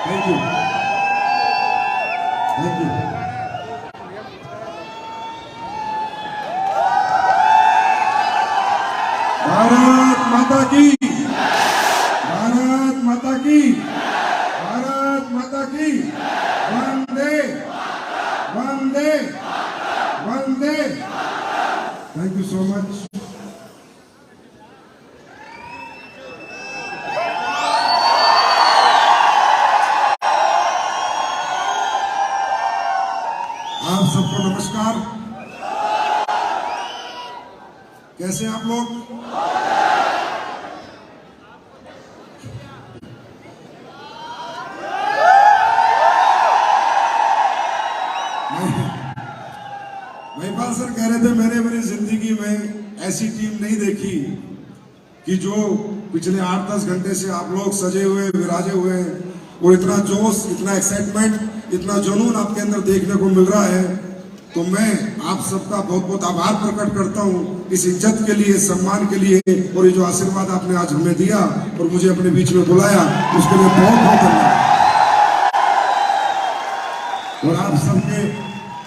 Thank you. Thank you. Bharat Mata की, भारत माता की, भारत माता की, वंदे वंदे वंदे। Thank you so much. आप सबको नमस्कार। कैसे आप लोग? महिपाल सर कह रहे थे मैंने मेरी जिंदगी में ऐसी टीम नहीं देखी कि जो पिछले 8-10 घंटे से आप लोग सजे हुए विराजे हुए हैं और इतना जोश, इतना एक्साइटमेंट, इतना जुनून आपके अंदर देखने को मिल रहा है। तो मैं आप सबका बहुत बहुत आभार प्रकट करता हूं इस इज्जत के लिए, सम्मान के लिए, और ये जो आशीर्वाद आपने आज हमें दिया और मुझे अपने बीच में बुलाया, उसके लिए बहुत बहुत धन्यवाद। और आप सबके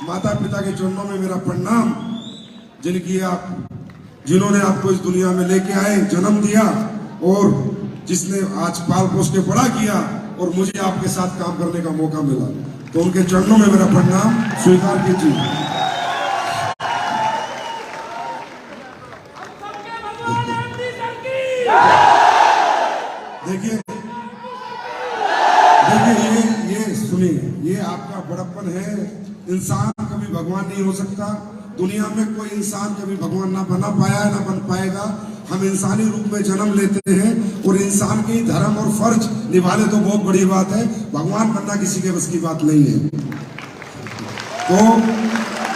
माता पिता के चरणों में मेरा प्रणाम, जिन्होंने आपको इस दुनिया में लेके आए, जन्म दिया और जिसने आज पाल पोस के बड़ा किया और मुझे आपके साथ काम करने का मौका मिला, तो उनके चरणों में मेरा प्रणाम स्वीकार कीजिए। देखिए ये सुनिए, ये आपका बड़प्पन है। इंसान कभी भगवान नहीं हो सकता। दुनिया में कोई इंसान कभी भगवान ना बना पाया है, ना बन पाएगा। हम इंसानी रूप में जन्म लेते हैं और इंसान की धर्म और फर्ज निभाने तो बहुत बड़ी बात है। भगवान बनना किसी के बस की बात नहीं है। तो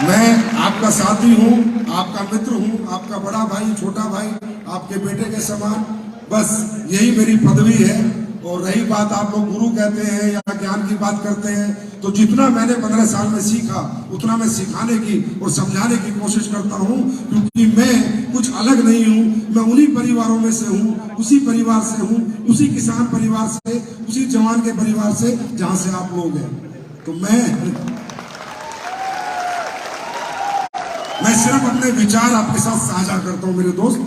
मैं आपका साथी हूँ, आपका मित्र हूँ, आपका बड़ा भाई, छोटा भाई, आपके बेटे के समान। बस यही मेरी पदवी है। और रही बात, आप लोग गुरु कहते हैं या ज्ञान की बात करते हैं, तो जितना मैंने 15 साल में सीखा उतना मैं सिखाने की और समझाने की कोशिश करता हूं, क्योंकि मैं कुछ अलग नहीं हूं। मैं उन्हीं परिवारों में से हूं, उसी परिवार से हूं, उसी किसान परिवार से, उसी जवान के परिवार से जहां से आप लोग हैं। तो मैं सिर्फ अपने विचार आपके साथ साझा करता हूं मेरे दोस्त।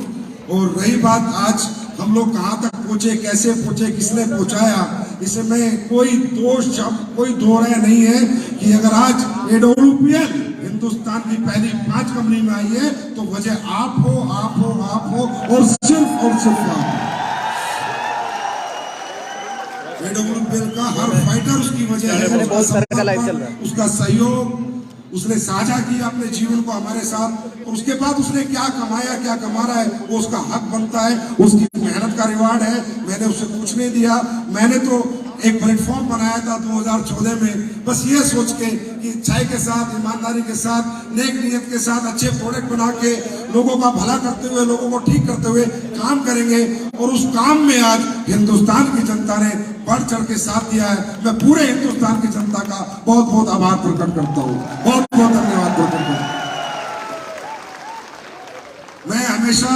और रही बात, आज हम लोग कहां तक पहुंचे, कैसे पहुंचे, किसने पहुंचाया, इसमें कोई दोष शब्द, कोई दो राय नहीं है कि अगर आज AWPL हिंदुस्तान की पहली 5 कंपनी में आई है तो वजह आप हो, आप हो, आप हो और सिर्फ आप। AWPL का हर फाइटर उसकी वजह है, उसका सहयोग, उसने साझा किया अपने जीवन को हमारे साथ, और उसके बाद उसने क्या कमाया, क्या कमा रहा है, वो उसका हक बनता है, उसकी मेहनत का रिवार्ड है। मैंने उसे कुछ नहीं दिया। मैंने तो एक प्लेटफॉर्म बनाया था 2014 में, बस ये सोच के कि अच्छाई के साथ, ईमानदारी के साथ, नेक नियत के साथ अच्छे प्रोडक्ट बना के लोगों का भला करते हुए, लोगों को ठीक करते हुए काम करेंगे। और उस काम में आज हिंदुस्तान की जनता ने बढ़ चढ़ के साथ दिया है। मैं पूरे हिंदुस्तान की जनता का बहुत बहुत आभार प्रकट करता हूँ, बहुत बहुत धन्यवाद प्रकट करता हूँ। मैं हमेशा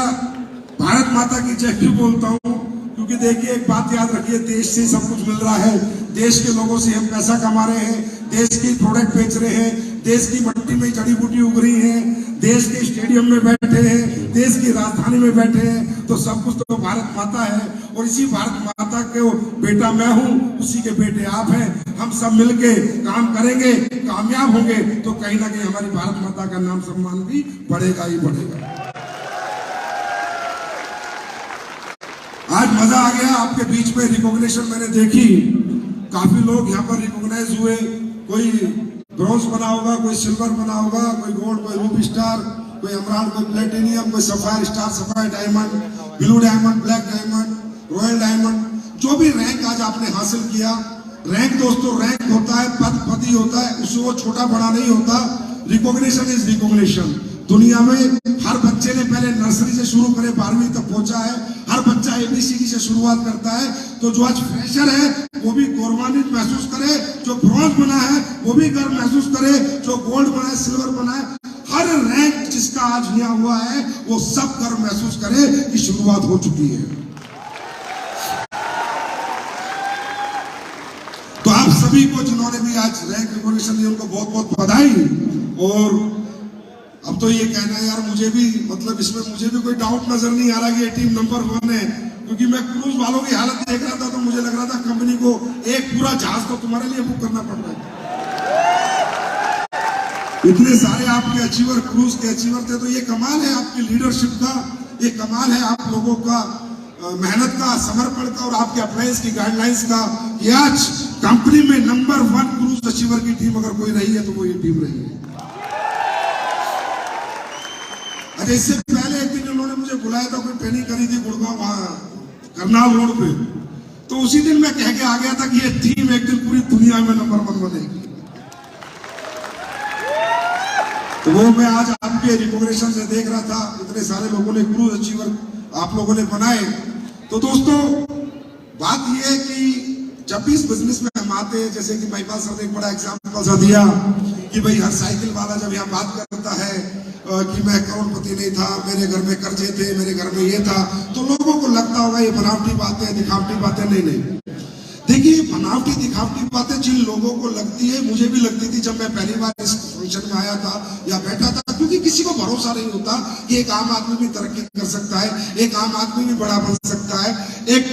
भारत माता की जय भी बोलता हूँ, क्योंकि देखिए एक बात याद रखिए, देश से सब कुछ मिल रहा है, देश के लोगों से हम पैसा कमा रहे हैं, देश की प्रोडक्ट बेच रहे हैं, देश की मिट्टी में जड़ी बूटी उग रही है, देश के स्टेडियम में बैठे हैं, देश की राजधानी में बैठे हैं, तो सब कुछ तो भारत माता है। और इसी भारत माता के बेटा मैं हूँ, उसी के बेटे आप हैं। हम सब मिलके काम करेंगे, कामयाब होंगे, तो कहीं ना कहीं हमारी भारत माता का नाम सम्मान भी बढ़ेगा ही बढ़ेगा। आज मजा आ गया आपके बीच में, रिकॉग्निशन मैंने देखी, काफी लोग यहाँ पर रिकॉग्नाइज हुए। कोई ब्रॉन्ज बना होगा, कोई सिल्वर बना होगा, कोई गोल्ड, कोई रूबी स्टार, कोई एमराल्ड, कोई प्लेटिनियम, कोई sapphire star, sapphire diamond, blue diamond, black diamond, royal diamond, जो भी रैंक आज आपने हासिल किया। रैंक दोस्तों रैंक होता है, पद पति होता है, उससे वो छोटा बड़ा नहीं होता। Recognition is recognition. दुनिया में हर बच्चे ने पहले नर्सरी से शुरू करे 12वीं तक पहुंचा है, हर बच्चा ABCD से शुरुआत करता है। तो जो आज फ्रेशर है वो भी गौरवान्वित महसूस करे, जो ब्रॉन्ज बना है वो भी गर्व महसूस करे, जो गोल्ड बना है, सिल्वर बना है, हर रैंक जिसका आज यहाँ हुआ है वो सब गर्व महसूस करे कि शुरुआत हो चुकी है। तो आप सभी को जिन्होंने भी आज रैंक रिकॉग्निशन दी, उनको बहुत बहुत बधाई। और अब तो ये कहना है यार, मुझे भी मतलब इसमें मुझे भी कोई डाउट नजर नहीं आ रहा कि ये टीम नंबर 1 है, क्योंकि मैं क्रूज वालों की हालत देख रहा था तो मुझे लग रहा था कंपनी को एक पूरा जहाज तो तुम्हारे लिए बुक करना पड़ रहा है। इतने सारे आपके अचीवर, क्रूज के अचीवर थे, तो ये कमाल है आपकी लीडरशिप का, ये कमाल है आप लोगों का मेहनत का, समर्पण का और आपके अप्लायंस की गाइडलाइंस का, कि आज कंपनी में नंबर 1 क्रूज अचीवर की टीम अगर कोई रही है तो वो ये टीम रही है। अच्छा, इससे पहले एक दिन उन्होंने मुझे बुलाया था, कोई ट्रेनिंग करी थी गुड़गांव, वहां करनाल रोड पे, तो उसी दिन मैं कह के आ गया था कि ये टीम एक दिन पूरी दुनिया में नंबर 1 बनेगी। तो वो मैं आज आपके रिकॉग्निशन से देख रहा था, इतने सारे लोगों ने क्रूज अचीवर आप लोगों ने बनाए। तो दोस्तों बात यह है कि जब भी इस बिजनेस में हम आते हैं, जैसे कि महिपाल सर ने एक बड़ा एग्जाम्पल सा दिया कि भाई हर साइकिल वाला जब यहाँ बात करता है कि मैं करोड़पति नहीं था, मेरे घर में कर्जे थे, मेरे घर में ये था, तो लोगों को लगता होगा ये बनावटी बातें, दिखावटी बातें। नहीं, देखिए बनावटी दिखावटी बातें जिन लोगों को लगती है, मुझे भी लगती थी जब मैं पहली बार इस फंक्शन में आया था या बैठा था, क्योंकि किसी को भरोसा नहीं होता कि एक आम आदमी भी तरक्की कर सकता है, एक आम आदमी भी बड़ा बन सकता है, एक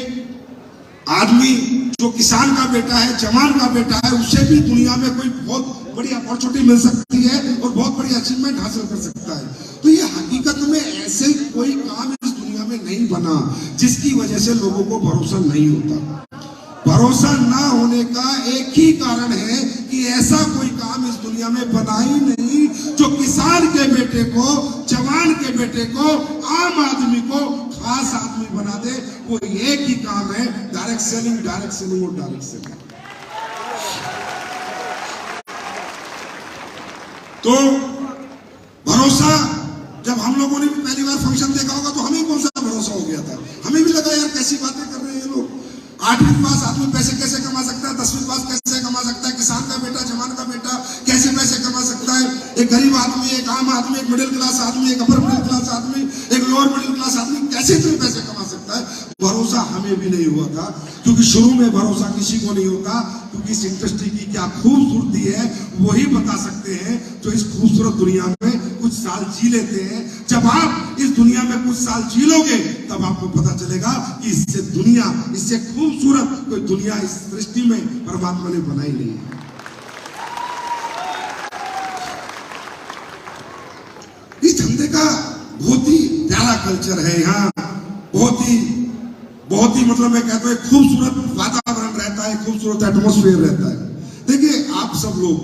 आदमी जो किसान का बेटा है, जवान का बेटा है, उसे भी दुनिया में कोई बहुत बड़ी अपॉर्चुनिटी मिल सकती है और बहुत बड़ी अचीवमेंट हासिल कर सकता है। तो ये हकीकत में ऐसे कोई काम इस दुनिया में नहीं बना जिसकी वजह से लोगों को भरोसा नहीं होता। भरोसा ना होने का एक ही कारण है कि ऐसा कोई काम इस दुनिया में बना ही नहीं जो किसान के बेटे को, जवान के बेटे को, आम आदमी को खास आदमी बना दे। वो एक ही काम है, डायरेक्ट सेलिंग, डायरेक्ट सेलिंग और डायरेक्ट सेलिंग। तो भरोसा, जब हम लोगों ने भी पहली बार फंक्शन देखा होगा तो हमें कौन सा भरोसा हो गया था, हमें भी लगा यार कैसी बातें कर रहे हैं ये लोग। 8वीं पास आदमी पैसे कैसे कमा सकता है, 10वीं पास कैसे कमा सकता है, किसान का बेटा, जवान का बेटा कैसे पैसे कमा सकता है, एक गरीब आदमी, एक आम आदमी, एक मिडिल क्लास आदमी, एक अपर मिडिल क्लास आदमी, एक लोअर मिडिल क्लास आदमी कैसे इतने पैसे कमा सकता है। भरोसा हमें भी नहीं हुआ था, क्योंकि शुरू में भरोसा किसी को नहीं होता, क्योंकि इस इंडस्ट्री की क्या खूबसूरती है वही बता सकते हैं जो इस खूबसूरत दुनिया में कुछ साल जी लेते हैं। जब आप इस दुनिया में कुछ साल जी लोगे तब आपको पता चलेगा कि इससे दुनिया, इससे खूबसूरत कोई दुनिया इस सृष्टि में परमात्मा ने बनाई नहीं है। इस धंधे का बहुत ही प्यारा कल्चर है यहाँ, बहुत ही मतलब मैं कहता हूँ खूबसूरत वातावरण रहता है, खूबसूरत एटमॉस्फेयर रहता है। देखिए आप सब लोग,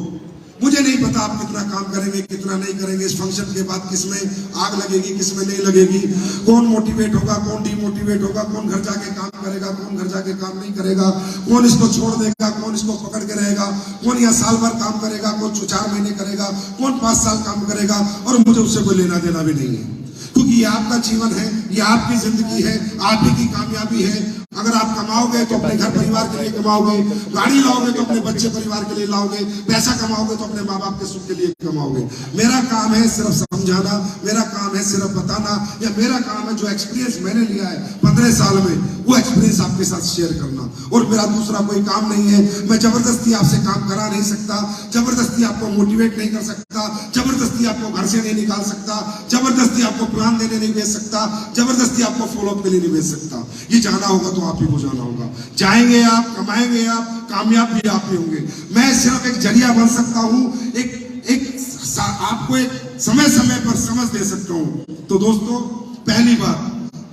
मुझे नहीं पता आप कितना काम करेंगे कितना नहीं करेंगे, इस फंक्शन के बाद किसमें आग लगेगी किसमें नहीं लगेगी, कौन मोटिवेट होगा कौन डिमोटिवेट होगा, कौन घर जाके काम करेगा कौन घर जाके काम नहीं करेगा, कौन इसको छोड़ देगा कौन इसको पकड़ के रहेगा, कौन यहाँ साल भर काम करेगा कौन 4 महीने करेगा, कौन 5 साल काम करेगा, और मुझे उससे कोई लेना देना भी नहीं है, क्योंकि ये आपका जीवन है, ये आपकी जिंदगी है, आप ही की कामयाबी है। अगर आप कमाओगे तो अपने घर परिवार के लिए कमाओगे, गाड़ी लाओगे तो अपने बच्चे परिवार के लिए लाओगे, पैसा कमाओगे तो अपने माँ बाप के सुख के लिए कमाओगे। मेरा काम है सिर्फ समझाना, मेरा काम है सिर्फ बताना, या मेरा काम है जो एक्सपीरियंस मैंने लिया है 15 साल में वो एक्सपीरियंस आपके साथ शेयर करना, और मेरा दूसरा कोई काम नहीं है। मैं जबरदस्ती आपसे काम करा नहीं सकता, जबरदस्ती आपको मोटिवेट नहीं कर सकता, जबरदस्ती आपको घर से नहीं निकाल सकता, जबरदस्ती आपको प्लान देने नहीं भेज सकता, जबरदस्ती आपको फॉलोअप के लिए नहीं भेज सकता। ये जाना होगा तो आप ही को जाना होगा, जाएंगे आप, कमाएंगे आप, कामयाब भी आप ही होंगे। मैं सिर्फ एक जरिया बन सकता हूँ, आपको एक समय समय पर समझ दे सकता हूँ। तो दोस्तों, पहली बात,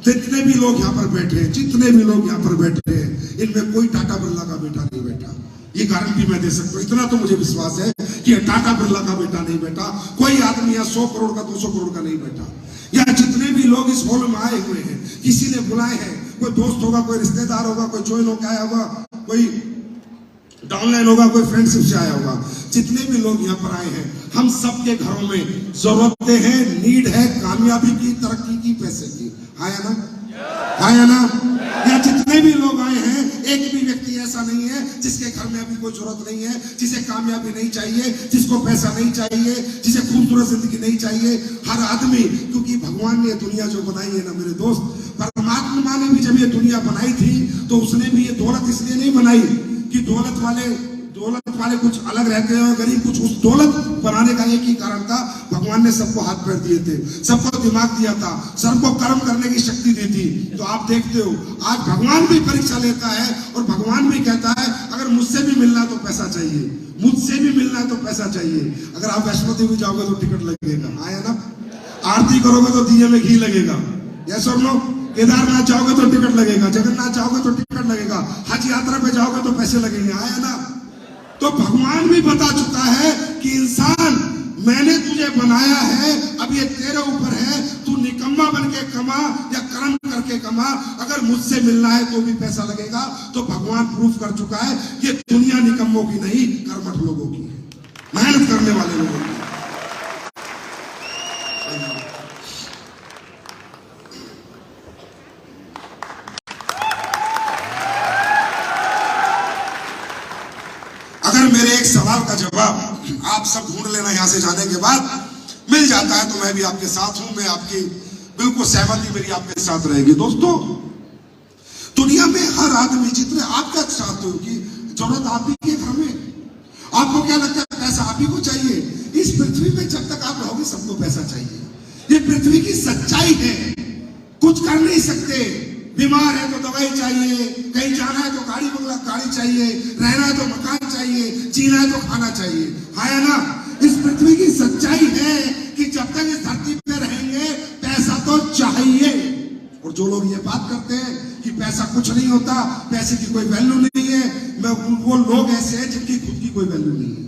जितने भी लोग यहाँ पर बैठे हैं, जितने भी लोग यहाँ पर बैठे हैं, इनमें कोई टाटा बिरला का बेटा नहीं बैठा, ये गारंटी मैं दे सकता हूँ। इतना तो मुझे विश्वास है कि टाटा बिरला का बेटा नहीं बैठा, कोई आदमी यहाँ 100 करोड़ का 200 करोड़ का नहीं बैठा। या जितने भी लोग इस हॉल में आए हुए हैं, किसी ने बुलाए हैं, कोई दोस्त होगा, कोई रिश्तेदार होगा, कोई ज्वाइन होकर आया होगा, कोई डाउनलाइन होगा, कोई फ्रेंडशिप से आया होगा। जितने भी लोग यहाँ पर आए हैं, हम सबके घरों में जरूरतें हैं, नीड है कामयाबी की, तरक्की की, पैसे की। आया ना, आया ना? या जितने भी लोग आए हैं, एक भी व्यक्ति ऐसा नहीं है जिसके घर में अभी कोई जरूरत नहीं है, जिसे कामयाबी नहीं चाहिए, जिसको पैसा नहीं चाहिए, जिसे खूबसूरत जिंदगी नहीं चाहिए। हर आदमी, क्योंकि भगवान ने दुनिया जो बनाई है ना मेरे दोस्त, परमात्मा ने भी जब ये दुनिया बनाई थी तो उसने भी ये दौलत इसलिए नहीं बनाई कि दौलत वाले कुछ अलग रहते हैं और गरीब कुछ। उस दौलत बनाने का एक ही कारण था, भगवान ने सबको हाथ पैर दिए थे, सबको दिमाग दिया था, सबको कर्म करने की शक्ति दी थी। तो आप देखते हो आज भगवान भी परीक्षा लेता है और भगवान भी कहता है अगर मुझसे भी मिलना है तो पैसा चाहिए, मुझसे भी मिलना है तो पैसा चाहिए। अगर आप वैष्णो देवी जाओगे तो टिकट लगेगा, आया ना? आरती करोगे तो दिए में घी लगेगा, यस और नो? केदारनाथ जाओगे तो टिकट लगेगा, जगन्नाथ जाओगे तो टिकट लगेगा, हज यात्रा पे जाओगे तो पैसे लगेंगे, आया ना? तो भगवान भी बता चुका है कि इंसान, मैंने तुझे बनाया है, अब ये तेरे ऊपर है, तू निकम्मा बन के कमा या कर्म करके कमा, अगर मुझसे मिलना है तो भी पैसा लगेगा। तो भगवान प्रूफ कर चुका है ये दुनिया निकम्मों की नहीं, कर्मठ लोगों की है, मेहनत करने वाले लोगों की। अगर मेरे एक सवाल का जवाब आप सब ढूंढ लेना यहां से जाने के बाद मिल जाता है तो मैं भी आपके साथ हूं, मैं आपकी बिल्कुल सहमति मेरी आपके साथ रहेगी। दोस्तों, दुनिया में हर आदमी, जितने आप क्या चाहते हो कि जरूरत आप ही के घर में, आपको क्या लगता है पैसा आप ही को चाहिए? इस पृथ्वी पे जब तक आप रहोगे सबको पैसा चाहिए, ये पृथ्वी की सच्चाई है। कुछ कर नहीं सकते, बीमार है तो दवाई चाहिए, कहीं जाना है तो गाड़ी बंगला गाड़ी चाहिए, रहना है तो मकान चाहिए, जीना है तो खाना चाहिए, है ना? इस पृथ्वी की सच्चाई है कि जब तक इस धरती पे रहेंगे पैसा तो चाहिए। और जो लोग ये बात करते हैं कि पैसा कुछ नहीं होता, पैसे की कोई वैल्यू नहीं है, वो लोग ऐसे हैं जिनकी खुद की कोई वैल्यू नहीं है,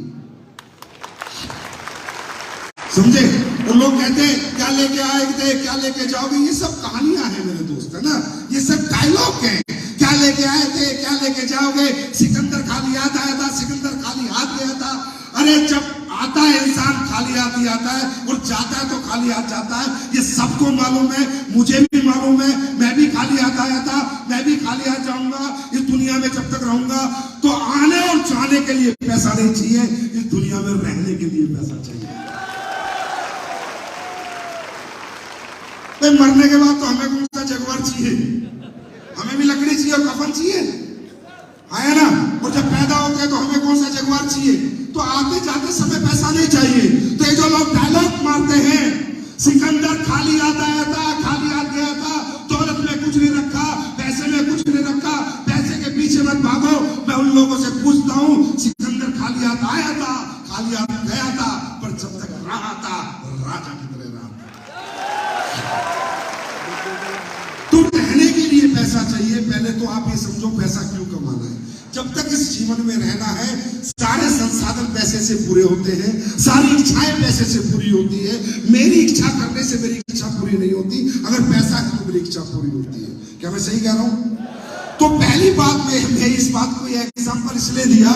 समझे? और लोग कहते हैं क्या लेके आएंगे, क्या लेके जाओगे, ये सब कहानियां हैं मेरे दोस्त, है ना? ये सब डायलॉग हैं। क्या लेके आए थे, क्या लेके जाओगे? सिकंदर खाली हाथ आया था, सिकंदर खाली हाथ गया था। अरे जब आता है इंसान खाली हाथ ही आता है और जाता है तो खाली हाथ जाता है, ये सबको मालूम है, मुझे भी मालूम है। मैं भी खाली हाथ आया था, मैं भी खाली हाथ जाऊंगा। इस दुनिया में जब तक रहूंगा तो आने और जाने के लिए पैसा नहीं चाहिए, इस दुनिया में रहने के लिए पैसा चाहिए। मरने के बाद तो हमें कौन सा जगवार चाहिए, हमें भी लकड़ी चाहिए और कफन चाहिए, है ना? और जब पैदा होते हैं तो हमें कौन सा जगवार चाहिए? तो आते जाते समय पैसा नहीं चाहिए। तो ये जो लोग डायलॉग मारते हैं, सिकंदर खाली हाथ आया था, खाली हाथ गया था, दौलत में कुछ नहीं रखा, पैसे में कुछ नहीं रखा, पैसे के पीछे मत भागो। मैं उन लोगों से पूछता हूँ, सिकंदर खाली हाथ आया था, खाली हाथ गया था, पर जब तक रहा था राजा की तरह रहा। तो रहने के लिए पैसा चाहिए। पहले तो आप ये समझो पैसा क्यों कमाना है। जब तक इस जीवन में रहना है, सारे संसाधन पैसे से पूरे होते हैं, सारी इच्छाएं पैसे से पूरी होती है। मेरी इच्छा करने से मेरी इच्छा पूरी नहीं होती, अगर पैसा है तो मेरी इच्छा पूरी होती है। क्या मैं सही कह रहा हूं? तो पहली बात में इस बात को एग्जांपल इसलिए दिया,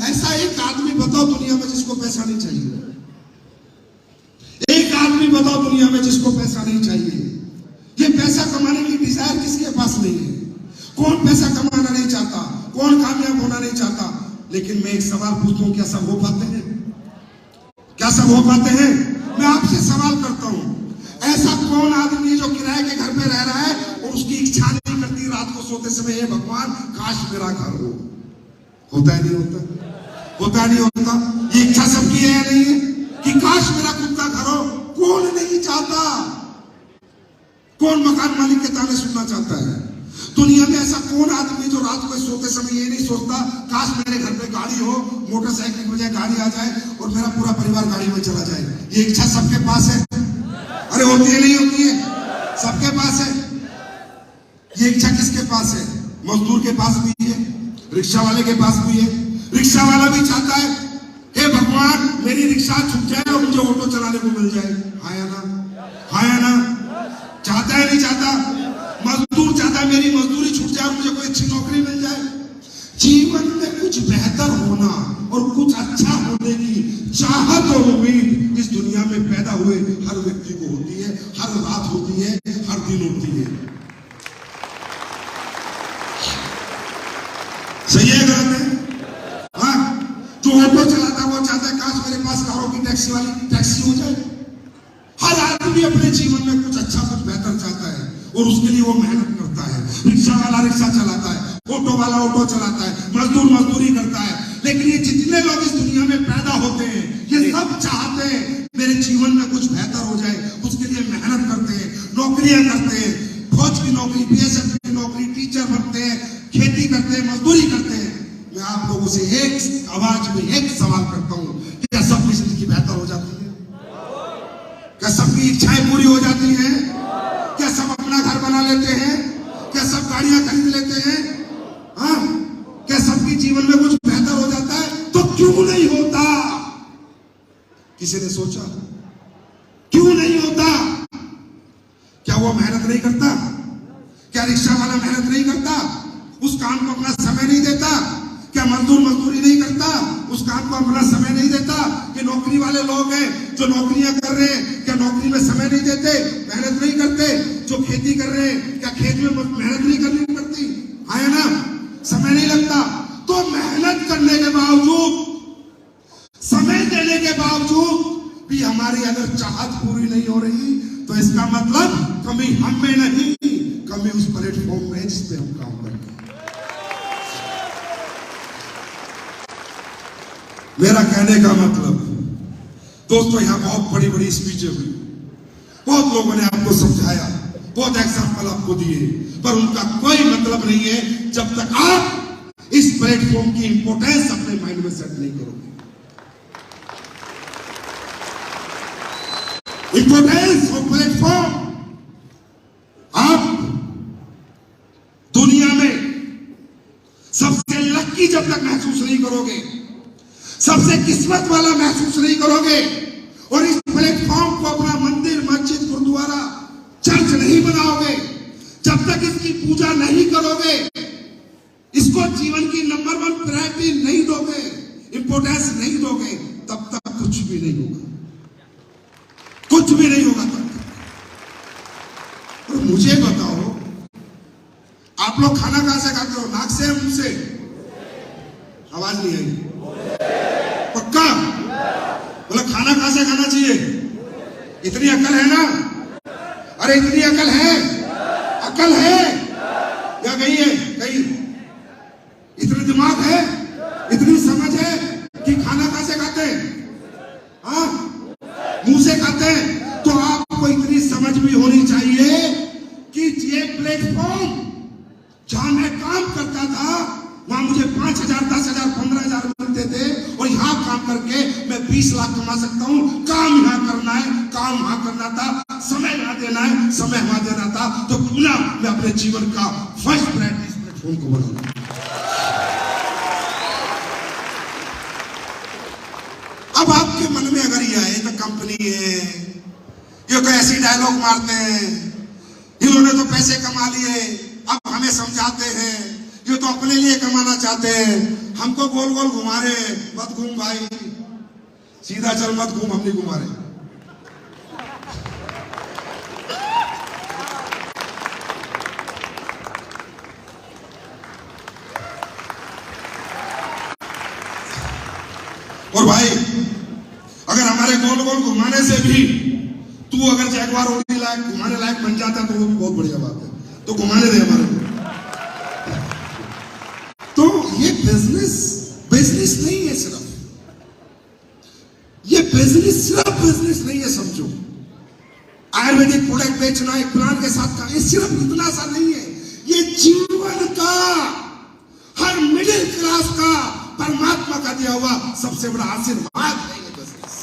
ऐसा एक आदमी बताओ दुनिया में जिसको पैसा नहीं चाहिए। एक आदमी बताओ दुनिया में जिसको पैसा नहीं चाहिए। ये पैसा कमाने की डिजायर किसके पास नहीं है? कौन पैसा कमाना नहीं चाहता? कौन कामयाब होना नहीं चाहता? लेकिन मैं एक सवाल पूछता हूं, क्या सब हो पाते हैं? क्या सब हो पाते हैं? मैं आपसे सवाल करता हूं, ऐसा कौन आदमी जो किराए के घर में रह रहा है और उसकी इच्छा नहीं करती रात को सोते समय, हे भगवान काश मेरा घर हो? होता है नहीं होता? होता नहीं होता? ये इच्छा सबकी है या नहीं है कि काश मेरा खुद का घर हो? कौन नहीं चाहता? कौन मकान मालिक के ताने सुनना चाहता है? दुनिया में ऐसा कौन आदमी जो रात को सोते समय ये नहीं सोचता काश मेरे घर में गाड़ी हो, मोटरसाइकिल की बजाय गाड़ी आ जाए और मेरा पूरा परिवार गाड़ी में चला जाए? ये इच्छा सबके पास है। अरे होती है नहीं होती है? सबके पास है। ये इच्छा किसके पास है? मजदूर के पास भी है, रिक्शा वाले के पास भी है। रिक्शा वाला भी चाहता है, हे भगवान मेरी रिक्शा छूट जाए और मुझे ऑटो चलाने को मिल जाए। हाँ या ना? हाँ या ना? चाहता है नहीं चाहता? मजदूर चाहता है मेरी मजदूरी छूट जाए और मुझे कोई अच्छी नौकरी मिल जाए। जीवन में कुछ बेहतर होना और कुछ अच्छा होने की चाहत और उम्मीद इस दुनिया में पैदा हुए हर व्यक्ति को होती है, हर रात होती है, हर दिन होती है। सही है गलत है? हाँ, जो ऑटो चलाता है वो चाहता है काश मेरे पास कारों की टैक्सी वाली टैक्सी हो जाए। हर आदमी अपने जीवन में कुछ अच्छा कुछ बेहतर चाहता है और उसके लिए वो मेहनत करता है। रिक्शा वाला रिक्शा चलाता है, ऑटो वाला ऑटो चलाता है, मजदूर मजदूरी करता है। लेकिन ये जितने लोग इस दुनिया में पैदा होते हैं ये सब चाहते हैं मेरे जीवन में कुछ बेहतर हो जाए, उसके लिए मेहनत करते हैं, नौकरियां करते हैं, फौज की नौकरी, बीएसएफ की नौकरी, टीचर बनते हैं, खेती करते हैं, मजदूरी करते हैं। मैं आप लोगों से एक आवाज में एक सवाल करता हूं, क्या सबकी जिंदगी बेहतर हो जाती है? क्या सबकी इच्छाएं पूरी हो जाती हैं? क्या सब अपना घर बना लेते हैं? क्या सब गाड़ियां खरीद लेते हैं? हाँ, क्या सबकी जीवन में कुछ बेहतर हो जाता है? तो क्यों नहीं होता? किसी ने सोचा क्यों नहीं होता? क्या वो मेहनत नहीं करता? क्या रिक्शा वाला मेहनत नहीं करता? उस काम को अपना समय नहीं देता? क्या मजदूर मजदूरी नहीं करता? उस काम को अपना समय नहीं देता? कि नौकरी वाले लोग हैं जो नौकरियां कर रहे हैं, क्या नौकरी में समय नहीं देते, मेहनत नहीं करते? जो खेती कर रहे हैं क्या खेत में मेहनत नहीं करनी पड़ती? है ना? समय नहीं लगता? तो मेहनत करने के बावजूद, समय देने के बावजूद भी हमारी अगर चाहत पूरी नहीं हो रही तो इसका मतलब कमी हम में नहीं, कमी उस प्लेटफॉर्म में जिस पे हम काम करते हैं। मेरा कहने का मतलब दोस्तों, यहां बहुत बड़ी बड़ी स्पीचें हुई, बहुत लोगों ने आपको समझाया, बहुत एग्जाम्पल आपको दिए, पर उनका कोई मतलब नहीं है जब तक आप इस प्लेटफॉर्म की इंपोर्टेंस अपने माइंड में सेट नहीं करोगे। इंपोर्टेंस ऑफ प्लेटफॉर्म आप दुनिया में सबसे लकी जब तक महसूस नहीं करोगे, सबसे किस्मत वाला महसूस नहीं करोगे और इस प्लेटफॉर्म को अपना मंदिर, मस्जिद, गुरुद्वारा, चर्च नहीं बनाओगे, जब तक इसकी पूजा नहीं करोगे, इसको जीवन की नंबर 1 प्रायोरिटी नहीं दोगे, इंपोर्टेंस नहीं दोगे, तब तक कुछ भी नहीं होगा, कुछ भी नहीं होगा तब तक। तो मुझे बताओ, आप लोग खाना कहां से खाते हो? नाक से, मुंह से? आवाज नहीं आई। पक्का? बोला खाना कहां से खाना चाहिए? इतनी अकल है ना? अरे इतनी अकल है, अकल है या गई है? गई। इतना दिमाग है, इतनी समझ है कि खाना कहां से खाते हैं? हाँ, मुंह से खाते हैं। तो आपको इतनी समझ भी होनी चाहिए कि ये प्लेटफॉर्म जहां मैं काम करता था वहां मुझे 5,000, 10,000, 15,000 मिलते थे और यहां काम करके मैं 20 लाख कमा सकता हूं। काम यहां करना है, काम वहां करना था, समय यहां देना है, समय वहां देना था। तो क्यों ना मैं अपने जीवन का फर्स्ट प्रायोरिटी इस प्लेटफॉर्म को बनाऊं। 1 अब आपके मन में अगर ये आए तो कंपनी है, ये तो ऐसी डायलॉग मारते हैं, इन्होंने तो पैसे कमा लिए, अब हमें समझाते हैं, ये तो अपने लिए कमाना चाहते हैं, हमको गोल गोल घुमा रहे हैं। मत घूम भाई, सीधा चल, मत घूम, हम नहीं घुमा रहे। और भाई अगर हमारे गोल गोल घुमाने से भी तू अगर जैगवार उड़ने लायक घुमाने लायक बन जाता है तो वो भी बहुत बढ़िया बात है, तो घुमाने दे हमारे को। तो ये बिजनेस नहीं है, ये बिजनेस सिर्फ बिजनेस नहीं है, समझो। आयुर्वेदिक प्रोडक्ट बेचना एक प्लान के साथ का, ये सिर्फ इतना सा नहीं है, ये जीवन का, हर मिडिल क्लास का, परमात्मा का दिया हुआ सबसे बड़ा आशीर्वाद है ये बिजनेस।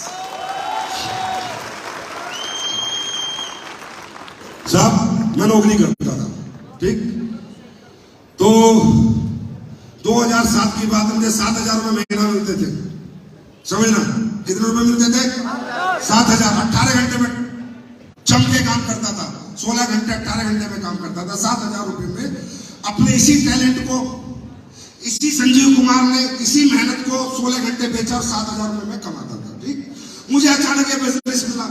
साहब मैं नौकरी करता था, ठीक, तो 2007 की बात, मुझे 7,000 रुपए महीना मिलते थे, समझना कितने रुपए मिलते थे? 7,000। 18 घंटे में जम के काम करता था, 16 घंटे 18 घंटे में काम करता था। 7,000 रुपए में अपने इसी टैलेंट को, इसी संजीव कुमार ने इसी मेहनत को 16 घंटे बेचा और 7,000 रुपए में कमाता था, ठीक। मुझे अचानक ये बिजनेस मिला,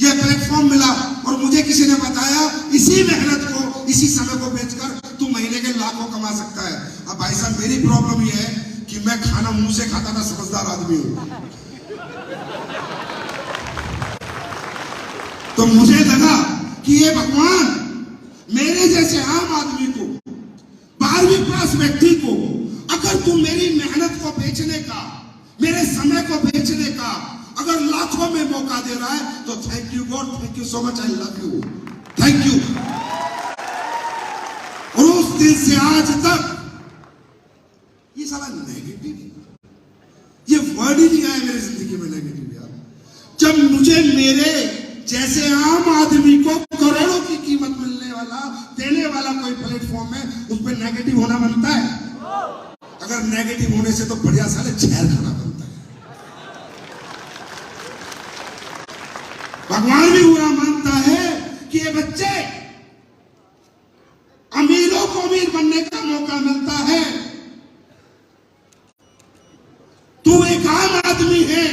ये प्लेटफॉर्म मिला, और मुझे किसी ने बताया इसी मेहनत को, इसी समय को बेचकर तू महीने के लाखों कमा सकता है। अब भाई साहब मेरी प्रॉब्लम ये है कि मैं खाना मुंह से खाता था, समझदार आदमी हूं, तो मुझे लगा कि ये भगवान मेरे जैसे आम आदमी को, 12वीं पास व्यक्ति को, अगर तू मेरी मेहनत को बेचने का, मेरे समय को बेचने का अगर लाखों में मौका दे रहा है तो thank you God, thank you so much, I love you, thank you. और उस दिन से आज तक ये साला नेगेटिव, ये वर्ड ही नहीं आया मेरी जिंदगी में नेगेटिव यार। जब मुझे मेरे जैसे आम आदमी को करोड़ों की कीमत मिलने वाला, देने वाला कोई प्लेटफॉर्म है, उस पर नेगेटिव होना बनता है। अगर नेगेटिव होने से तो बढ़िया साले जहर खाना बनता है। भगवान भी बुरा मानता है कि ये बच्चे, अमीरों को अमीर बनने का मौका मिलता है, तू एक आम आदमी है,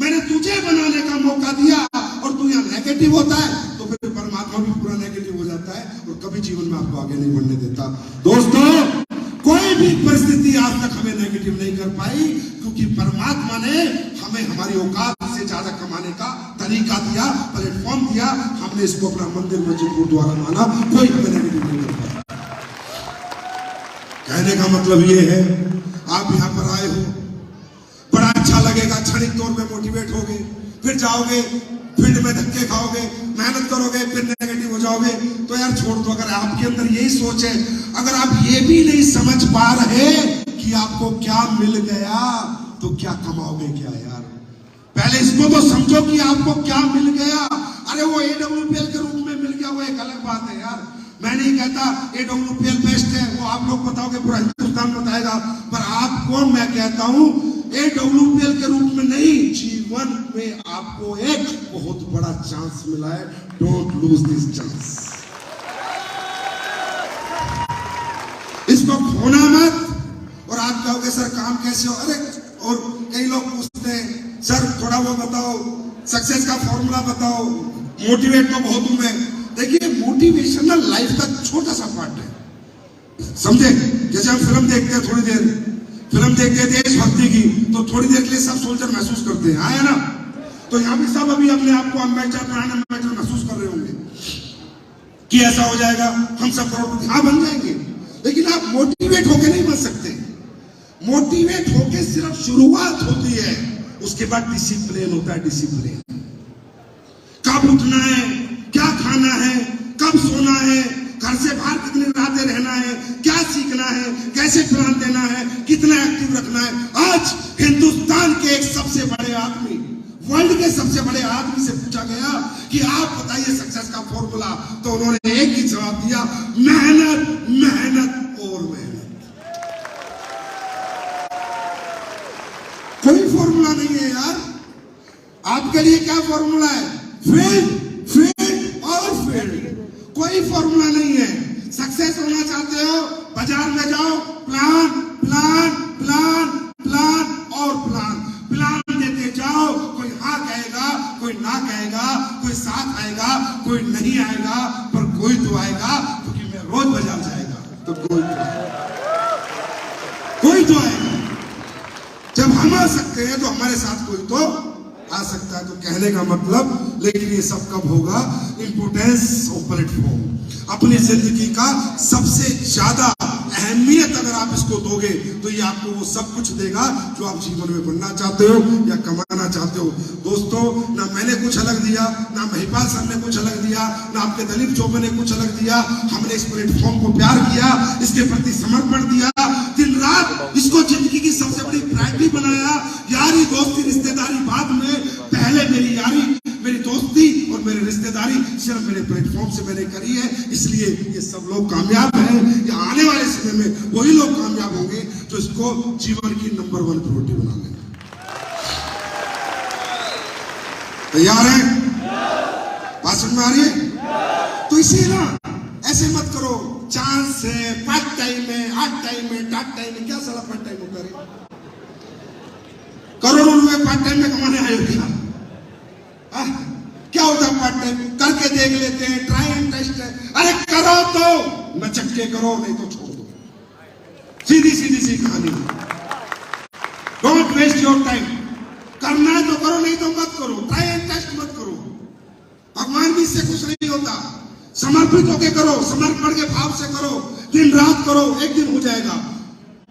मैंने तुझे बनाने का मौका दिया और तू यहाँ नेगेटिव होता है, तो फिर परमात्मा भी पूरा नेगेटिव हो जाता है और कभी जीवन में आपको आगे नहीं बढ़ने देता। दोस्तों कोई भी परिस्थिति आज तक हमें नेगेटिव नहीं कर पाई, क्योंकि परमात्मा ने हमें हमारी औकात से ज्यादा कमाने का तरीका दिया, प्लेटफॉर्म दिया, हमने इसको अपना मंदिर मस्जिद गुरुद्वारा माना, कोई हमें नेगेटिव नहीं कर पाया। कहने का मतलब ये है, आप यहाँ पर आए हो, बड़ा अच्छा लगेगा, क्षणिक तौर पे मोटिवेट होगे, फिर जाओगे फील्ड में धक्के खाओगे, मेहनत करोगे, फिर नेगेटिव हो जाओगे, तो यार छोड़ दो। अगर आपके अंदर यही सोच है, अगर आप ये भी नहीं समझ पा रहे कि आपको क्या मिल गया, तो क्या कमाओगे क्या यार? पहले इसको तो समझो कि आपको क्या मिल गया। अरे वो AWPL के रूप में मिल गया, वो एक अलग बात है यार। मैं नहीं कहता AWPL बेस्ट है, वो आप लोग बताओगे, पूरा हिंदुस्तान बताएगा, पर आपको मैं कहता हूं AWPL के रूप में नहीं, जीवन में आपको एक बहुत बड़ा चांस मिला है। डोंट लूज दिस चांस, इसको खोना मत। और आप कहोगे सर काम कैसे हो? अरे और कई लोग पूछते हैं सर थोड़ा वो बताओ, सक्सेस का फॉर्मूला बताओ, मोटिवेट तो बहुत हूं मैं। देखिए मोटिवेशनल लाइफ का छोटा सा पार्ट है, समझे? जैसे हम फिल्म देखते हैं, थोड़ी देर फिल्म देखते हैं देशभक्ति की, तो थोड़ी देर के लिए सब सोल्जर महसूस करते हैं, आया ना? तो यहाँ भी सब अभी अपने आप को अम्बेडकर महसूस कर रहे होंगे कि ऐसा हो जाएगा, हम सब करोड़पति हाँ बन जाएंगे। लेकिन आप मोटिवेट होके नहीं बन सकते। मोटिवेट होके सिर्फ शुरुआत होती है, उसके बाद डिसिप्लिन होता है। डिसिप्लिन, कब उठना है, क्या खाना है, कब सोना है, घर से बाहर कितनी रातें रहना है, क्या सीखना है, कैसे प्लान देना है, कितना एक्टिव रखना है। आज हिंदुस्तान के एक सबसे बड़े आदमी, वर्ल्ड के सबसे बड़े आदमी से पूछा गया कि आप बताइए सक्सेस का फॉर्मूला, तो उन्होंने एक ही जवाब दिया, मेहनत, मेहनत और मेहनत। कोई फॉर्मूला नहीं है यार। आपके लिए क्या फॉर्मूला है? फील्ड, फील्ड और फील्ड, कोई फॉर्मूला नहीं है। सक्सेस होना चाहते हो, बाजार में जाओ, प्लान प्लान प्लान प्लान और प्लान प्लान देते जाओ। कोई हाँ कहेगा, कोई ना कहेगा, कोई साथ आएगा, कोई नहीं आएगा, पर कोई तो आएगा, क्योंकि मैं रोज बाजार जाएगा तो कोई तो आएगा। जब हम आ सकते हैं तो हमारे साथ कोई तो आ सकता है। तो कहने का मतलब, लेकिन ये सब कब होगा? Importance of platform. अपनी जिंदगी का सबसे ज्यादा अहमियत अगर आप इसको दोगे तो ये आपको वो सब कुछ देगा जो आप जीवन में बनना चाहते हो या कमाना चाहते हो। दोस्तों, ना मैंने कुछ अलग दिया, ना महिपाल सर ने कुछ अलग दिया, ना आपके दलीप चौबे ने कुछ अलग दिया। हमने इस प्लेटफॉर्म को प्यार किया, इसके प्रति समर्पण दिया, दिन रात इसको जिंदगी की सबसे बड़ी प्रायोरिटी बनाया। यारी दोस्ती रिश्तेदारी बाद में, पहले मेरी यारी, मेरी दोस्ती और मेरी रिश्तेदारी सिर्फ मेरे प्लेटफॉर्म से मैंने करी है। इसलिए ये सब लोग कामयाब हैं। या आने वाले समय में वही लोग कामयाब होंगे जो इसको जीवन की नंबर 1 प्रायोरिटी बना लेंगे। तैयार है? बात समझ में आ रही है? तो इसे ना ऐसे मत करो, चांस है, पार्ट टाइम है, हार्ड टाइम है, टाट टाइम है। क्या साला पार्ट टाइम होता है? करोड़ों रुपए पार्ट टाइम में कमाने आए हो क्या? क्या होता है पार्ट टाइम? करके देख लेते हैं, ट्राई एंड टेस्ट है। अरे करो तो मचक के करो, नहीं तो छोड़ दो। सीधी सीधी सी कहानी। Don't waste your time. करना है तो करो, नहीं तो मत करो। ट्राई एंड टेस्ट मत करो। भगवान भी इससे खुश नहीं होता। समर्पित होके करो, समर्पण के भाव से करो, दिन रात करो, एक दिन हो जाएगा।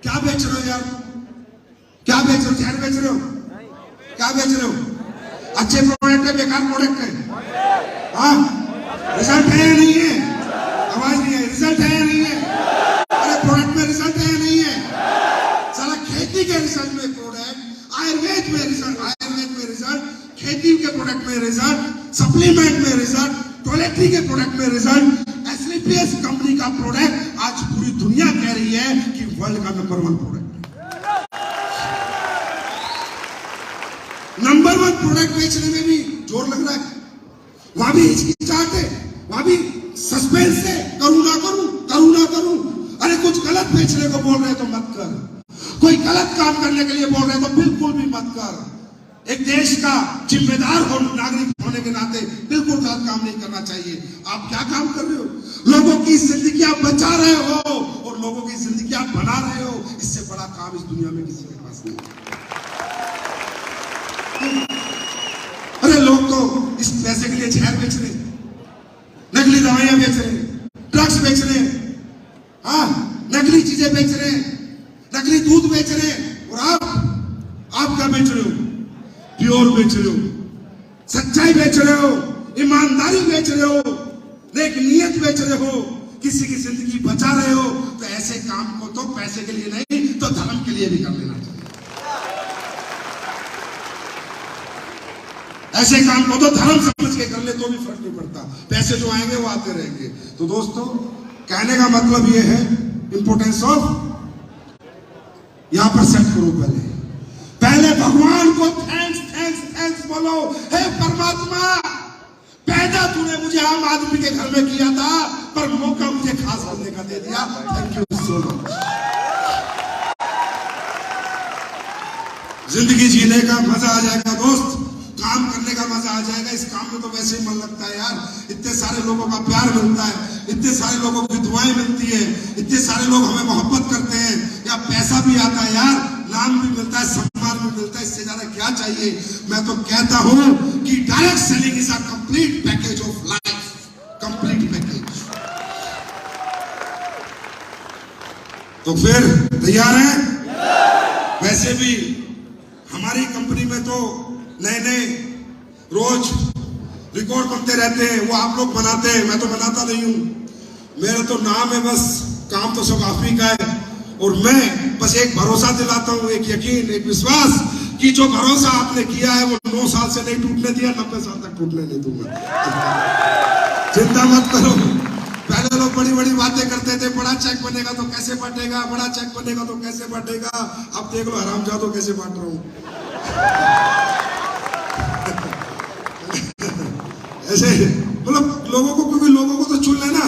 क्या बेच रहे हो यार? क्या बेच रहे हो? जहर बेच रहे हो? क्या बेच रहे हो? अच्छे प्रोडक्ट है, बेकार प्रोडक्ट है? हाँ, रिजल्ट है या नहीं है? आवाज नहीं है। रिजल्ट है या नहीं है? अरे प्रोडक्ट में रिजल्ट है या नहीं है? साला खेती के रिजल्ट में प्रोडक्ट, आयुर्वेद में रिजल्ट, आयुर्वेद में रिजल्ट, खेती के प्रोडक्ट में रिजल्ट, सप्लीमेंट में रिजल्ट, टॉयलेटरी के प्रोडक्ट में रिजल्ट। एसलीपीएस कंपनी का प्रोडक्ट आज पूरी दुनिया कह रही है कि वर्ल्ड का नंबर 1 प्रोडक्ट। नंबर 1 प्रोडक्ट बेचने में भी जोर लग रहा है, वहां भी हिचकिचाहट है, वहां भी सस्पेंस है। करूं ना करूं, करूं ना करूं। अरे कुछ गलत बेचने को बोल रहे तो मत कर। कोई गलत काम करने के लिए बोल रहे तो बिल्कुल भी मत कर। एक देश का जिम्मेदार हो, नागरिक होने के नाते बिल्कुल गलत काम नहीं करना चाहिए। आप क्या काम कर रहे हो? लोगों की जिंदगी आप बचा रहे हो और लोगों की जिंदगी आप बना रहे हो। इससे बड़ा काम इस दुनिया में किसी के पास नहीं है। अरे लोग तो इस पैसे के लिए जहर बेच रहे, नकली दवाइयां बेच रहे, ड्रग्स बेच रहे, हाँ, नकली चीजें बेच रहे, नकली दूध बेच रहे। और आप क्या बेच रहे हो? प्योर बेच रहे हो, सच्चाई बेच रहे हो, ईमानदारी बेच रहे हो, नेक नियत बेच रहे हो, किसी की जिंदगी बचा रहे हो। तो ऐसे काम को तो पैसे के लिए नहीं तो धर्म के लिए भी कर लेना चाहिए। ऐसे काम को तो धर्म समझ के कर ले तो भी फर्क नहीं पड़ता। पैसे जो आएंगे वो आते रहेंगे। तो दोस्तों, कहने का मतलब ये है, इंपोर्टेंस ऑफ, यहां पर सेट करो। पहले भगवान को थैंक्स थैंक्स थैंक्स बोलो। हे परमात्मा, पैदा तूने मुझे आम आदमी के घर में किया था, पर मौका मुझे खास बनने का दे दिया। Thank you so much. जिंदगी जीने का मजा आ जाएगा दोस्त, काम करने का मजा आ जाएगा। इस काम में तो वैसे ही मन लगता है यार। इतने सारे लोगों का प्यार मिलता है, इतने सारे लोगों की दुआएं मिलती है, इतने सारे लोग हमें मोहब्बत करते हैं, या पैसा भी आता है यार, नाम भी मिलता है, सम्मान भी मिलता है। इससे ज्यादा क्या चाहिए? मैं तो कहता हूं कि direct selling is a complete package of life, complete package. तो फिर तैयार हैं? वैसे भी हमारी कंपनी में तो नए नए रोज रिकॉर्ड बनते रहते हैं। वो आप लोग बनाते हैं, मैं तो बनाता नहीं हूं। मेरा तो नाम है बस, काम तो सब आप ही का है। और मैं बस एक भरोसा दिलाता हूं, एक यकीन, एक विश्वास कि जो भरोसा आपने किया है वो 9 साल से नहीं टूटने दिया, 90 साल तक टूटने नहीं दूंगा। चिंता मत करो। पहले लोग बड़ी बड़ी बातें करते थे, बड़ा चेक बनेगा तो कैसे बटेगा, बड़ा चेक बनेगा तो कैसे बटेगा। अब देख लो हरामजादो कैसे बांट रहा हूं। ऐसे मतलब लोगों को, क्योंकि लोगों को तो चुन लेना,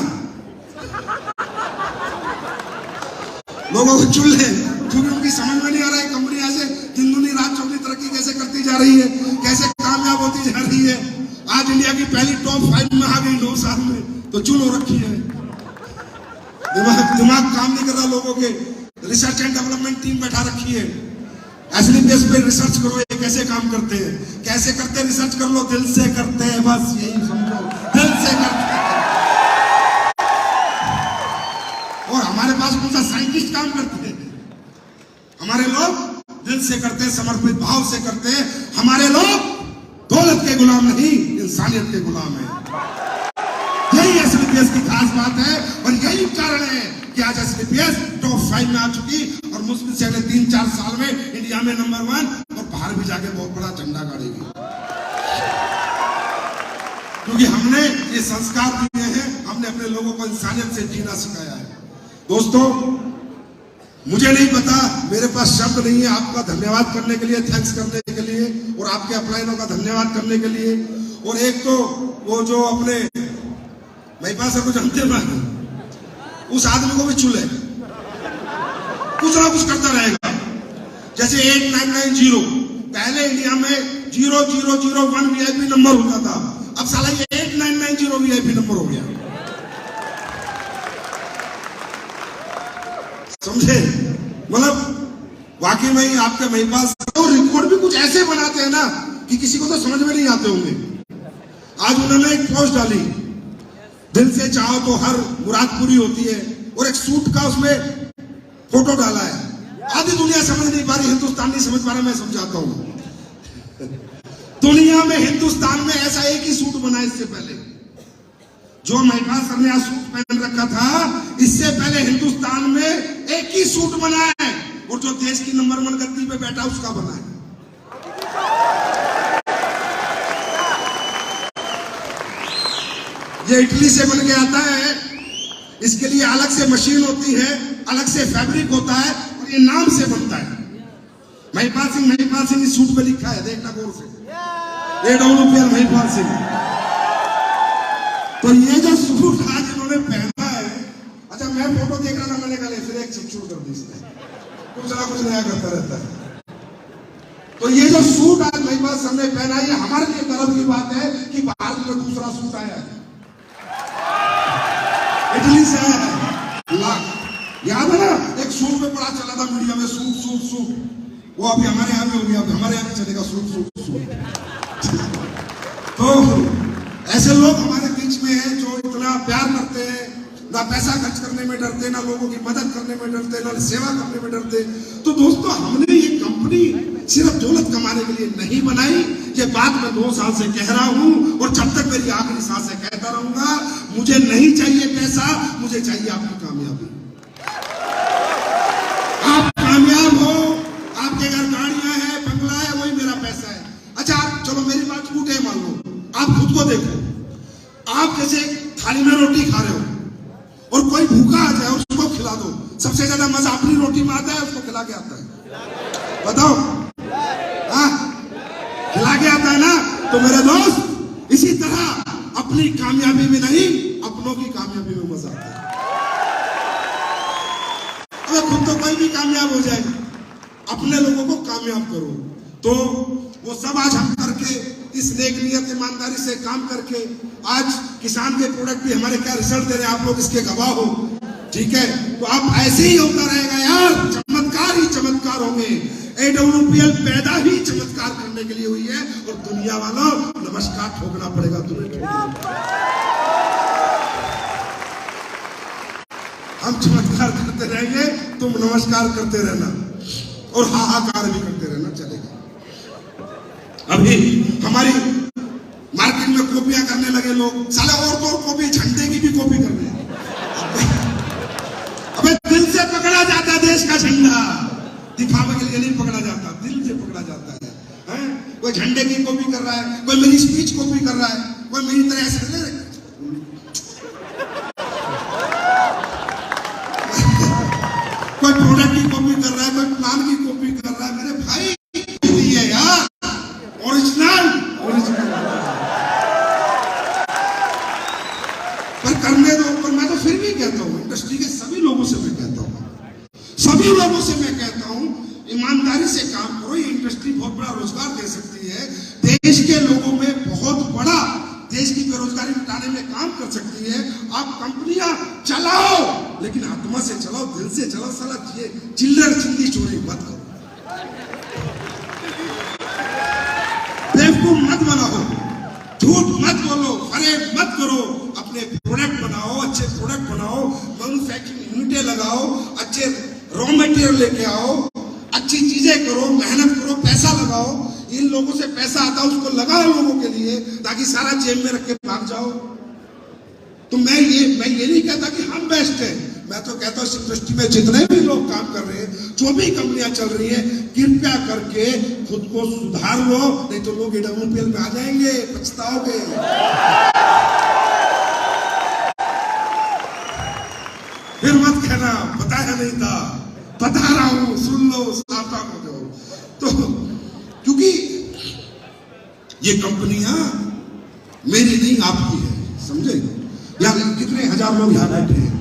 लोगों को चुन ले, क्योंकि उनकी समझ में नहीं आ रहा है कंपनी ऐसे दिन दुनी रात चौगनी तरक्की कैसे करती जा रही है, कैसे कामयाब होती जा रही है। आज इंडिया की पहली टॉप 5 में आ गई 9 साल में, तो चुन हो रखी है। दिमाग काम नहीं कर रहा लोगों के। रिसर्च एंड डेवलपमेंट टीम बैठा रखी है, एसडीपीएस पे रिसर्च करो ये कैसे काम करते हैं, कैसे करते हैं रिसर्च कर लो, दिल से करते हैं, बस यही समझो, दिल से करते हैं। और हमारे पास कौन सा साइंटिस्ट काम करते हैं, हमारे लोग दिल से करते हैं, समर्पित भाव से करते हैं। हमारे लोग दौलत के गुलाम नहीं, इंसानियत के गुलाम है। यही एसडीपीएस की खास बात है और यही कारण है कि आज एसडीपीएस टॉप 5 में आ चुकी और मुश्किल से अगले 3-4 साल में इंडिया में नंबर 1 और बाहर भी जाके बहुत बड़ा झंडा गाड़ेगी, क्योंकि हमने ये संस्कार दिए हैं, हमने अपने लोगों को इंसानियत से जीना सिखाया है। दोस्तों, मुझे नहीं पता, मेरे पास शब्द नहीं है आपका धन्यवाद करने के लिए, थैंक्स करने के लिए, और आपके अपलाइनों का धन्यवाद करने के लिए। और एक तो वो जो अपने महिपा सर को जानते हैं, उस आदमी को भी चुले, कुछ ना कुछ करता रहेगा। जैसे 8990 पहले इंडिया में 0001 वीआईपी नंबर होता था, अब साला ये 8990 वीआईपी नंबर हो गया, समझे? मतलब वाकई में ही आपके महिपाल और रिकॉर्ड भी कुछ ऐसे बनाते हैं ना कि किसी को तो समझ में नहीं आते होंगे। आज उन्होंने एक पोस्ट डाली, दिल से चाहो तो हर मुराद पूरी होती है, और एक सूट का उसमें फोटो डाला है। आधी दुनिया समझ नहीं पा रही, हिंदुस्तान नहीं समझ पा रहा, मैं समझाता हूं। दुनिया में हिंदुस्तान में ऐसा एक ही सूट बना, इससे पहले जो महिपाल सर ने आज सूट पहन रखा था, इससे पहले हिंदुस्तान में एक ही सूट बना है, और जो देश की नंबर 1 गद्दी पे बैठा उसका बना है। ये इटली से बन के आता है, इसके लिए अलग से मशीन होती है, अलग से फैब्रिक होता है, और ये नाम से बनता है। महिपाल सिंह इस सूट पे लिखा है, देखना गौर से, AWPL महिपाल सिंह। तो ये जो सूट आज इन्होंने पहना है, अच्छा मैं फोटो देख रहा था, मैंने कहा फिर एक छुट कर दी इसने, कुछ ना कुछ नया करता रहता है। तो ये जो सूट आज महिपाल सर ने पहना, ये हमारे लिए गर्व की बात है कि भारत में दूसरा सूट आया है, इटली से आया है। याद है ना, एक सूट पे बड़ा चला था मीडिया में, सूट सूट सूट, वो अभी हमारे यहाँ में हो गया, हमारे यहाँ में चलेगा सूट सूट सूट। तो ऐसे लोग हमारे बीच में हैं जो इतना प्यार करते हैं, ना पैसा खर्च करने में डरते, ना लोगों की मदद करने में डरते, ना सेवा करने में डरते। तो दोस्तों, हमने ये कंपनी सिर्फ दौलत कमाने के लिए नहीं बनाई, ये बात मैं 2 साल से कह रहा हूं, और जब तक मेरी आखिरी सांस से कहता रहूंगा, मुझे नहीं चाहिए पैसा, मुझे चाहिए आपकी कामयाबी। आप कामयाब हो, आपके घर गाड़ियां हैं, बंगला है, वही मेरा पैसा है। अच्छा चलो मेरी बात झूठ है मान लो, आप खुद को देखो, आप जैसे थाली में रोटी खा रहे हो और कोई भूखा आ जाए उसको खिला दो, सबसे ज्यादा मजा अपनी रोटी में आता है, उसको खिला के आता है, बताओ? हाँ, खिला के आता है ना। तो मेरे दोस्त, इसी तरह अपनी कामयाबी में नहीं, अपनों की कामयाबी में मजा आता है। अगर खुद तो कोई भी कामयाब हो जाए, अपने लोगों को कामयाब करो। तो वो सब आज हम करके, इस नेक नियत ईमानदारी से काम करके, आज किसान के प्रोडक्ट भी हमारे क्या रिजल्ट दे रहे हैं, आप लोग इसके गवाह हो, ठीक है? तो आप ऐसे ही होता रहेगा यार, चमत्कार ही चमत्कार होंगे। AWPL पैदा ही चमत्कार करने के लिए हुई है, और दुनिया वालों नमस्कार ठोकना पड़ेगा तुम्हें। हम चमत्कार करते रहेंगे, तुम नमस्कार करते रहना, और हाहाकार भी करते रहना, चलेगा। अभी हमारी मार्केट में कॉपियां करने लगे लोग, साले और तो कॉपी, झंडे की भी कॉपी कर रहे हैं। अबे दिल से पकड़ा जाता है देश का झंडा, दिखावे के लिए नहीं पकड़ा जाता, दिल से पकड़ा जाता है, हैं? कोई झंडे की कॉपी कर रहा है, कोई मेरी स्पीच कॉपी कर रहा है, कोई मेरी तरह ऐसे कोई प्रोडक्ट की कॉपी कर रहा है, कोई प्लान की कॉपी कर रहा है। मेरे भाई है यार, ओरिजिनल बेरोजगारी मिटाने में काम कर सकती है। आप कंपनियां चलाओ, लेकिन आत्मा से चलाओ, दिल से चलाओ। साला ये चिल्लर चिल्ली चोरी मत करो, बेवकूफ मत बनाओ, झूठ मत बोलो, फरेब मत करो। अपने प्रोडक्ट बनाओ, अच्छे प्रोडक्ट बनाओ, मैन्युफैक्चरिंग यूनिटें लगाओ, अच्छे रॉ मटेरियल लेके आओ, अच्छी चीजें करो, मेहनत करो, पैसा लगाओ। इन लोगों से पैसा आता है उसको लगाओ लोगों के लिए, ताकि सारा जेब में रख के भाग जाओ। तो मैं ये नहीं कहता कि हम बेस्ट हैं। मैं तो कहता हूँ इस इंडस्ट्री में जितने भी लोग काम कर रहे हैं, जो भी कंपनियां चल रही हैं, कृपया करके खुद को सुधार लो, नहीं तो लोग AWPL में आ जाएंगे, पछताओगे। फिर मत कहना बताया नहीं था, बता रहा हूं, सुन लो, सावधान हो जाओ। तो क्योंकि ये कंपनियां मेरी नहीं आपकी है, समझे? यहाँ कितने हजार लोग यहाँ बैठे हैं,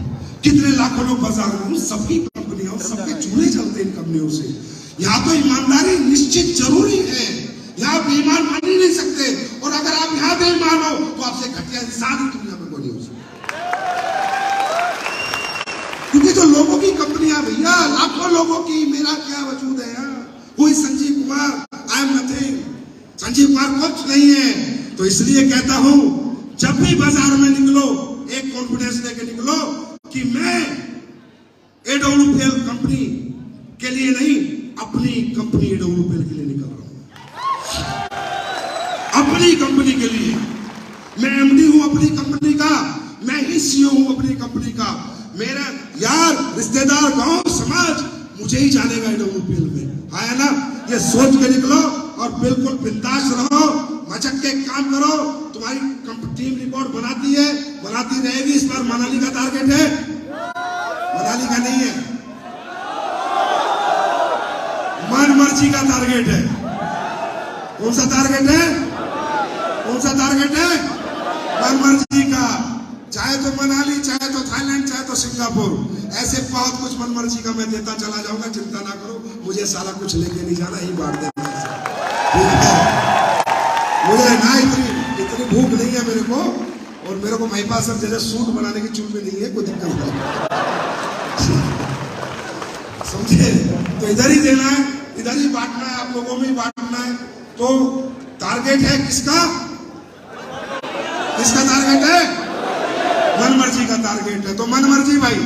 कितने लाखों लोग बाजार में, सबकी कंपनियां, सबके चूल्हे चलते हैं इन कंपनियों से। यहाँ तो ईमानदारी निश्चित जरूरी है, यहाँ बेईमान बन ही नहीं सकते। और अगर आप यहाँ बेईमान हो तो आपसे घटिया इंसान ही दुनिया में कोई नहीं हो सकता। क्योंकि तो लोगों की कंपनियां भैया, लाखों लोगों की, मेरा क्या वजूद है यहाँ? कोई Sanjeev Kumar, I am nothing, Sanjeev Kumar कुछ नहीं है। तो इसलिए कहता हूं, जब भी बाजार में निकलो, एक कॉन्फिडेंस लेके निकलो कि मैं AWPL कंपनी के लिए नहीं, अपनी कंपनी AWPL के लिए निकल रहा हूं, अपनी कंपनी के लिए। मैं MD हूं अपनी कंपनी का, मैं ही CEO हूं अपनी कंपनी का। मेरा यार, रिश्तेदार, गांव, समाज मुझे ही जानेगा AWPL में, है ना? ये सोच के निकलो और बिल्कुल बिंदास रहो, मचक के काम करो। तुम्हारी टीम रिपोर्ट बनाती है, बनाती रहेगी। इस बार मनाली का टारगेट है, मनाली का नहीं है, मन मर्जी का टारगेट है। कौन सा टारगेट है? कौन सा टारगेट है? मन मर्जी का। चाहे तो मनाली, चाहे तो थाईलैंड, चाहे तो सिंगापुर, ऐसे बहुत कुछ मन मर्जी का मैं देता चला जाऊंगा। चिंता ना करो, मुझे सारा कुछ लेके नहीं जाना, ही बांट देना। ठीक है, मुझे ना इतनी भूख नहीं है मेरे को, और मेरे को महिपा सर जैसे सूट बनाने की चूल भी नहीं है, कोई दिक्कत नहीं, समझे? तो इधर ही देना है, इधर ही बांटना है, आप लोगों में ही बांटना है। तो टारगेट है किसका? किसका टारगेट है? मन मर्जी का टारगेट है। तो मन मर्जी भाई,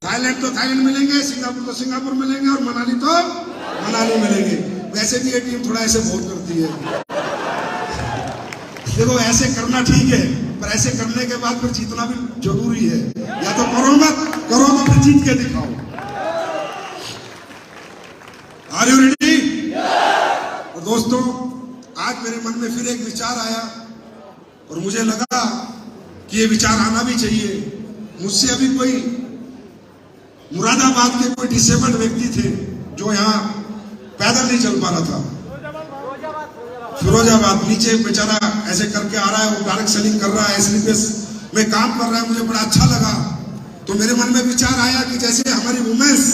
थाईलैंड तो थाईलैंड मिलेंगे, सिंगापुर तो सिंगापुर मिलेंगे, और मनाली तो मनाली मिलेंगे। वैसे भी ये टीम थोड़ा ऐसे बहुत करती है। देखो, ऐसे करना ठीक है, पर ऐसे करने के बाद फिर जीतना भी जरूरी है। या तो करो मत, करो तो फिर जीत के दिखाओ। Are you ready? और दोस्तों, आज मेरे मन में फिर एक विचार आया, और मुझे लगा कि ये विचार आना भी चाहिए। मुझसे अभी कोई मुरादाबाद के कोई डिसेबल्ड व्यक्ति थे, जो यहाँ पैदल नहीं चल पा रहा था, फिरोजाबाद, नीचे बेचारा ऐसे करके आ रहा है, वो डायरेक्ट सेलिंग कर रहा है, SLPS में काम कर रहा है। मुझे बड़ा अच्छा लगा। तो मेरे मन में विचार आया कि जैसे हमारी वुमेन्स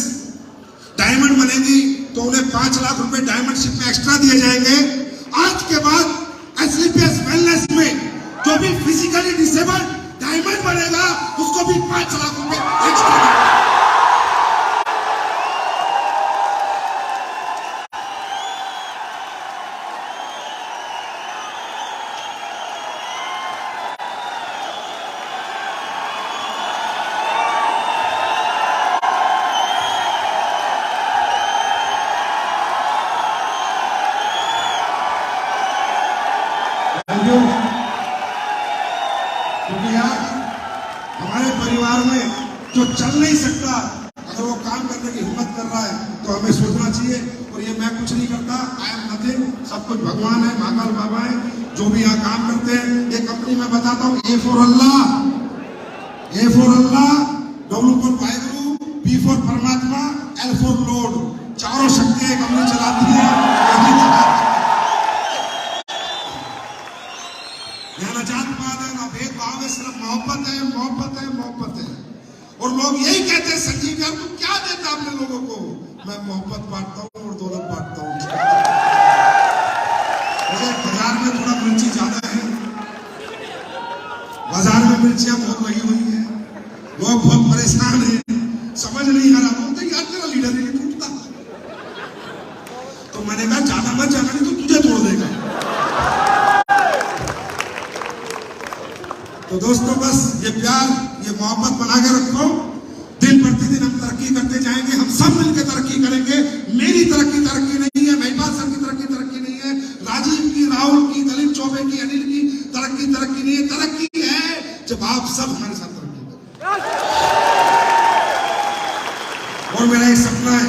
डायमंड बनेगी, तो उन्हें 5 लाख रुपए डायमंडशिप में एक्स्ट्रा दिए जाएंगे। आज के बाद SLPS वेलनेस में जो भी फिजिकली डिसेबल्ड डायमंड बनेगा, उसको भी 5 लाख रुपए एक्स्ट्रा। क्योंकि यार, हमारे परिवार में जो चल नहीं सकता, अगर वो काम करने की हिम्मत कर रहा है, तो हमें सोचना चाहिए। और ये मैं कुछ नहीं करता, आई एम नथिंग, सब कुछ भगवान है, महाकाल बाबा है, जो भी यहाँ काम करते हैं। ये कंपनी मैं बताता हूँ, A for Allah, W for Waheguru, P for परमात्मा, L for लॉर्ड, चारों शक्तियां कंपनी चलाती है। यहाँ जात पात है, ना भेदभाव है, सिर्फ मोहब्बत है, मोहब्बत है, मोहब्बत है। और लोग यही कहते हैं, संजीव यार तू क्या देता अपने लोगों को? मैं मोहब्बत बांटता हूँ और दौलत बांटता हूँ। मुझे बाजार में थोड़ा रुचि ज्यादा है, मिर्चियां बहुत लगी हुई है, लोग बहुत परेशान है, समझ नहीं आ रहा। बोलते यार तेरा लीडर ही नहीं टूटता। तो मैंने कहा ज्यादा मत जाना, नहीं तो तुझे तोड़ देगा। तो दोस्तों बस ये प्यार, ये मोहब्बत बना के रखो। दिन प्रतिदिन हम तरक्की करते जाएंगे, हम सब मिलकर तरक्की करेंगे। मेरी तरक्की नहीं है, महिपाल सर की तरक्की नहीं है, राजीव की, राहुल की, दलीप चौबे की, अनिल की तरक्की नहीं है। तरक्की है जब आप सब हमारे साथ तरक्की करें। और मेरा एक सपना है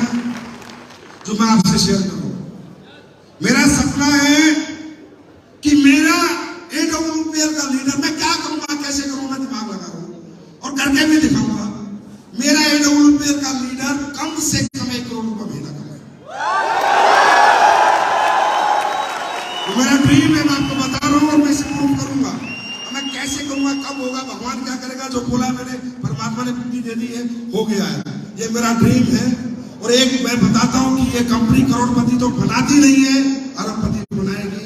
जो मैं आपसे शेयर करूं। मेरा सपना है कि मेरा AWPL का लीडर, मैं क्या करूंगा, कैसे करूंगा, दिमाग लगा रहा हूं और करके भी दिखाऊंगा। मेरा AWPL का लीडर कम से कम 1 करोड़ रुपए महीना कमाए। तो मेरा ड्रीम है, मैं आपको बता रहा हूं और मैं इसे प्रूव करूंगा। मैं कैसे करूंगा, कब होगा, भगवान क्या करेगा, जो बोला मैंने, परमात्मा ने बुद्धि दे दी है, हो गया है। ये मेरा ड्रीम है। और एक मैं बताता हूं कि ये कंपनी करोड़पति तो बनाती नहीं है, अरबपति बनाएगी।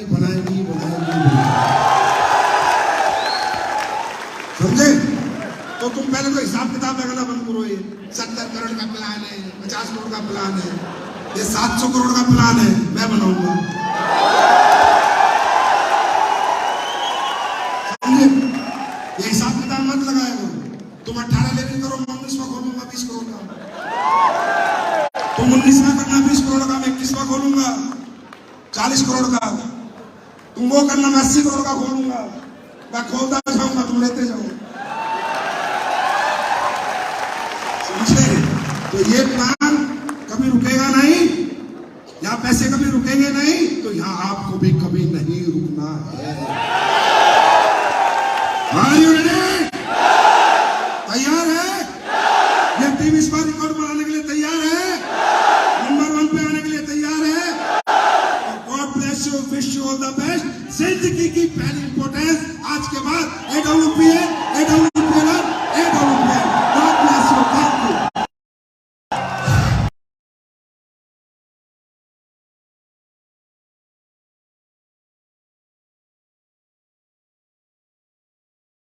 समझे? तो तुम पहले तो हिसाब किताब लगाना बंद करो। ये 70 करोड़ का प्लान है, 50 करोड़ का प्लान है, ये 700 करोड़ का प्लान है, मैं बनाऊंगा। समझे? ये हिसाब किताब मत लगाया करो। तुम 18 लेवल करो, मैं 19वां खोलूंगा 20 करोड़ का। तुम 19वां करना 20 करोड़ का, मैं 21वां खोलूंगा 40 करोड़ का। तुम वो करना, मैं 80 करोड़ का खोलूंगा। मैं खोलता जाऊंगा, तुम लेते जाओ। समझे? तो ये प्लान कभी रुकेगा नहीं, यहाँ पैसे कभी रुकेंगे नहीं, तो यहाँ आपको भी कभी नहीं रुकना है। Are you ready?